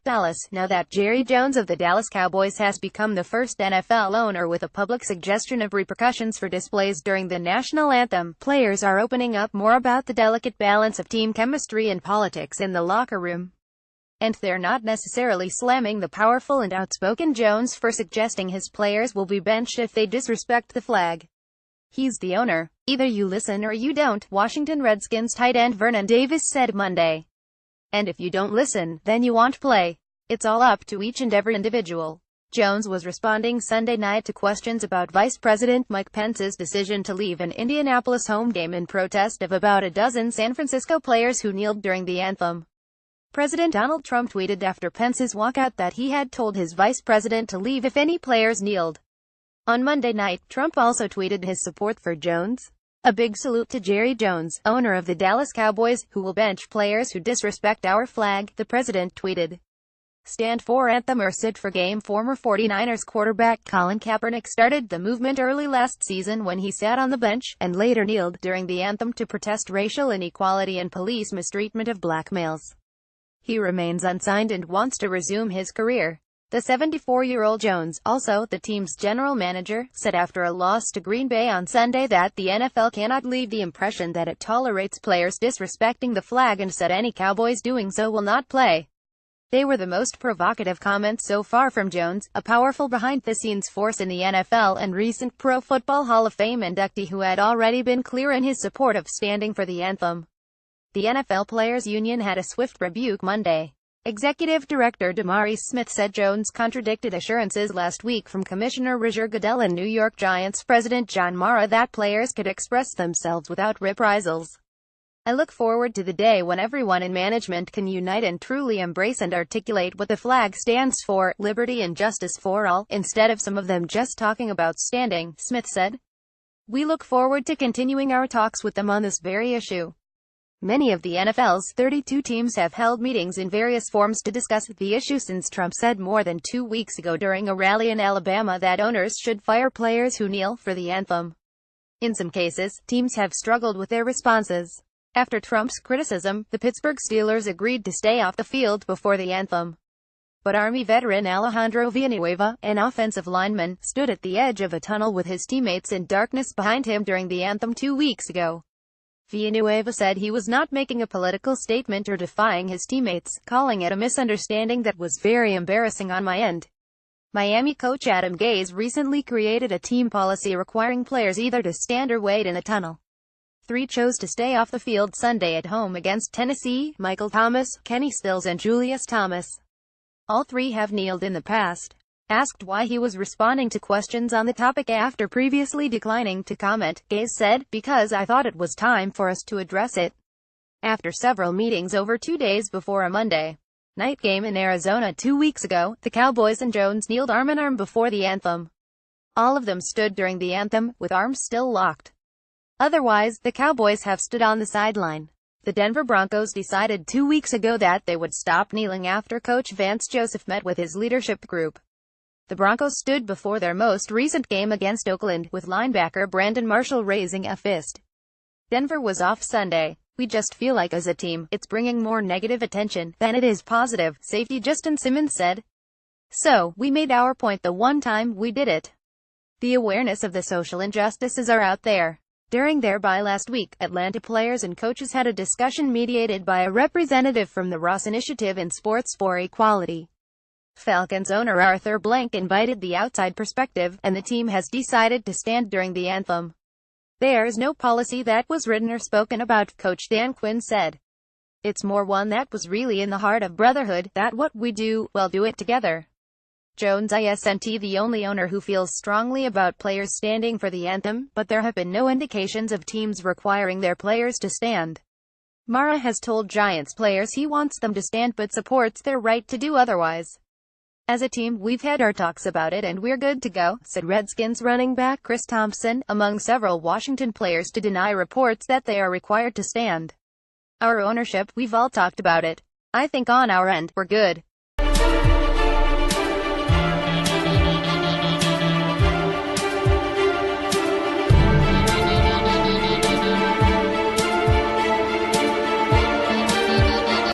Dallas, now that Jerry Jones of the Dallas Cowboys has become the first NFL owner with a public suggestion of repercussions for displays during the national anthem, players are opening up more about the delicate balance of team chemistry and politics in the locker room. And they're not necessarily slamming the powerful and outspoken Jones for suggesting his players will be benched if they disrespect the flag. He's the owner. Either you listen or you don't, Washington Redskins tight end Vernon Davis said Monday. And if you don't listen, then you won't play. It's all up to each and every individual. Jones was responding Sunday night to questions about Vice President Mike Pence's decision to leave an Indianapolis home game in protest of about a dozen San Francisco players who kneeled during the anthem. President Donald Trump tweeted after Pence's walkout that he had told his vice president to leave if any players kneeled. On Monday night, Trump also tweeted his support for Jones. A big salute to Jerry Jones, owner of the Dallas Cowboys, who will bench players who disrespect our flag, the president tweeted. Stand for anthem or sit for game. Former 49ers quarterback Colin Kaepernick started the movement early last season when he sat on the bench, and later kneeled during the anthem to protest racial inequality and police mistreatment of black males. He remains unsigned and wants to resume his career. The 74-year-old Jones, also the team's general manager, said after a loss to Green Bay on Sunday that the NFL cannot leave the impression that it tolerates players disrespecting the flag and said any Cowboys doing so will not play. They were the most provocative comments so far from Jones, a powerful behind-the-scenes force in the NFL and recent Pro Football Hall of Fame inductee who had already been clear in his support of standing for the anthem. The NFL Players Union had a swift rebuke Monday. Executive Director DeMaurice Smith said Jones contradicted assurances last week from Commissioner Roger Goodell and New York Giants President John Mara that players could express themselves without reprisals. I look forward to the day when everyone in management can unite and truly embrace and articulate what the flag stands for, liberty and justice for all, instead of some of them just talking about standing, Smith said. We look forward to continuing our talks with them on this very issue. Many of the NFL's 32 teams have held meetings in various forms to discuss the issue since Trump said more than 2 weeks ago during a rally in Alabama that owners should fire players who kneel for the anthem. In some cases, teams have struggled with their responses. After Trump's criticism, the Pittsburgh Steelers agreed to stay off the field before the anthem. But Army veteran Alejandro Villanueva, an offensive lineman, stood at the edge of a tunnel with his teammates in darkness behind him during the anthem 2 weeks ago. Villanueva said he was not making a political statement or defying his teammates, calling it a misunderstanding that was very embarrassing on my end. Miami coach Adam Gase recently created a team policy requiring players either to stand or wait in a tunnel. 3 chose to stay off the field Sunday at home against Tennessee: Michael Thomas, Kenny Stills and Julius Thomas. All 3 have kneeled in the past. Asked why he was responding to questions on the topic after previously declining to comment, Gase said, "Because I thought it was time for us to address it." After several meetings over 2 days before a Monday night game in Arizona 2 weeks ago, the Cowboys and Jones kneeled arm in arm before the anthem. All of them stood during the anthem, with arms still locked. Otherwise, the Cowboys have stood on the sideline. The Denver Broncos decided 2 weeks ago that they would stop kneeling after coach Vance Joseph met with his leadership group. The Broncos stood before their most recent game against Oakland, with linebacker Brandon Marshall raising a fist. Denver was off Sunday. We just feel like as a team, it's bringing more negative attention than it is positive, safety Justin Simmons said. So, we made our point the one time we did it. The awareness of the social injustices are out there. During their bye last week, Atlanta players and coaches had a discussion mediated by a representative from the Ross Initiative in Sports for Equality. Falcons owner Arthur Blank invited the outside perspective, and the team has decided to stand during the anthem. There's no policy that was written or spoken about, Coach Dan Quinn said. It's more one that was really in the heart of brotherhood, that what we do, well, do it together. Jones isn't the only owner who feels strongly about players standing for the anthem, but there have been no indications of teams requiring their players to stand. Mara has told Giants players he wants them to stand but supports their right to do otherwise. As a team, we've had our talks about it and we're good to go, said Redskins running back Chris Thompson, among several Washington players to deny reports that they are required to stand. Our ownership, we've all talked about it. I think on our end, we're good.